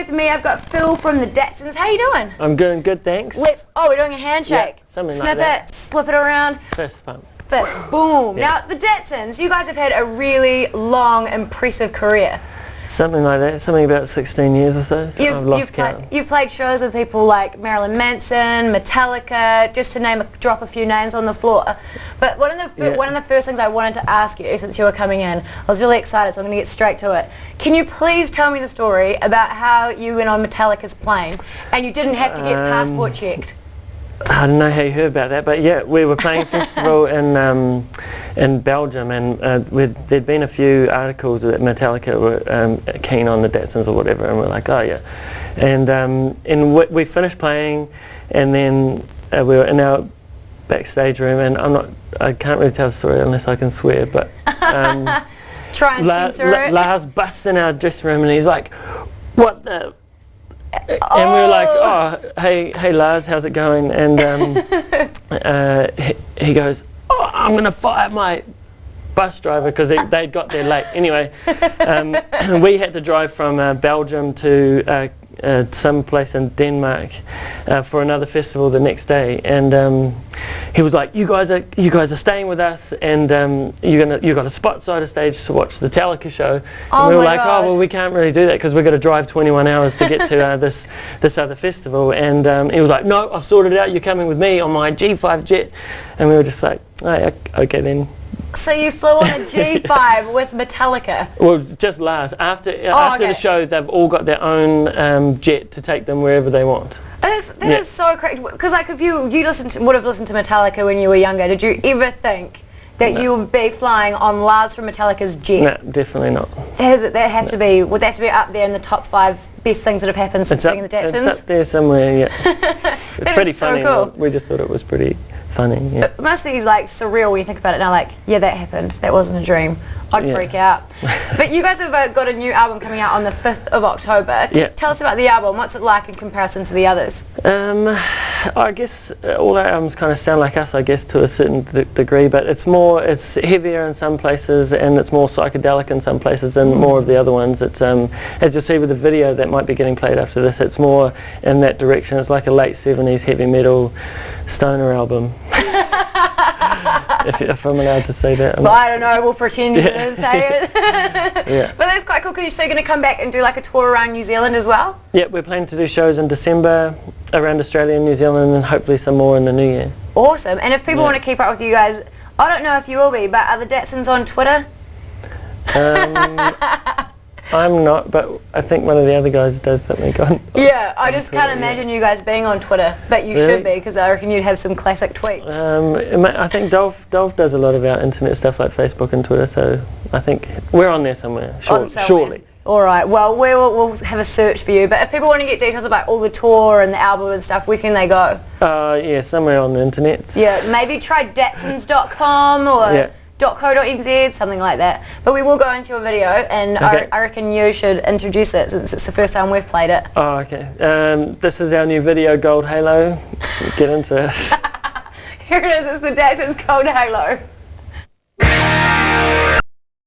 With me, I've got Phil from the Datsuns. How you doing? I'm doing good, thanks. We're doing a handshake. Yeah, something Snip like that. it, slip it around. Fist bump. Fist, boom. Yeah. Now, the Datsuns, you guys have had a really long, impressive career. Something like that. Something about 16 years or so. I've lost count. You've played shows with people like Marilyn Manson, Metallica, just to drop a few names on the floor. But one of the first things I wanted to ask you, since you were coming in, I was really excited, so I'm going to get straight to it. Can you please tell me the story about how you went on Metallica's plane and you didn't have to get passport checked? I don't know how you heard about that, but yeah, we were playing a festival in Belgium, and there'd been a few articles that Metallica were keen on the Datsuns or whatever, and we're like, oh yeah, and we finished playing, and then we were in our backstage room, and I can't really tell the story unless I can swear, but try and censor it. Lars busts in our dressing room, and he's like, what the? And we were like, oh, hey Lars, how's it going? And he goes, oh, I'm going to fire my bus driver, because they'd got there late. Anyway, we had to drive from Belgium to some place in Denmark for another festival the next day, and he was like, you guys are staying with us, and you got a spot side of stage to watch the Metallica show. And we were like, oh well, we can't really do that because we've got to drive 21 hours to get to this other festival. And he was like, no, I've sorted it out, you're coming with me on my G5 jet. And we were just like, oh, yeah, okay then. So you flew on a G5 with Metallica? Well, just Lars. After the show, they've all got their own jet to take them wherever they want. That is so crazy. Because like, if you would have listened to Metallica when you were younger, did you ever think that you would be flying on Lars from Metallica's jet? No, definitely not. Would that have to be up there in the top 5 best things that have happened since being in the Datsuns? It's up there somewhere, yeah. It's pretty funny. So cool. We just thought it was pretty funny, yeah. It must be like surreal when you think about it now, like, yeah, that happened. That wasn't a dream. I'd freak out. But you guys have got a new album coming out on the 5th of October. Yeah. Tell us about the album. What's it like in comparison to the others? I guess all our albums kind of sound like us, I guess, to a certain degree, but it's heavier in some places, and it's more psychedelic in some places than more of the other ones. It's as you'll see with the video that might be getting played after this, it's more in that direction. It's like a late 70s heavy metal stoner album. if I'm allowed to say that. Well, I don't know, we'll pretend you didn't say it. Yeah. But that's quite cool, because you're going to come back and do like a tour around New Zealand as well? Yeah, we're planning to do shows in December around Australia and New Zealand, and hopefully some more in the new year. Awesome. And if people want to keep up with you guys, I don't know if you will be, but are the Datsuns on Twitter? I'm not, but I think one of the other guys does something on Yeah, I just can't imagine you guys being on Twitter, but you should be, because I reckon you'd have some classic tweets. I think Dolph does a lot of our internet stuff like Facebook and Twitter, so I think we're on there somewhere, surely. Alright, well we'll have a search for you, but if people want to get details about all the tour and the album and stuff, where can they go? Yeah, somewhere on the internet. Yeah, maybe try Datsuns.com or .co.nz, something like that. But we will go into a video, and I reckon you should introduce it, since it's the first time we've played it. Oh, okay. This is our new video, Gold Halo. Get into it. Here it is, it's the Datsuns Gold Halo.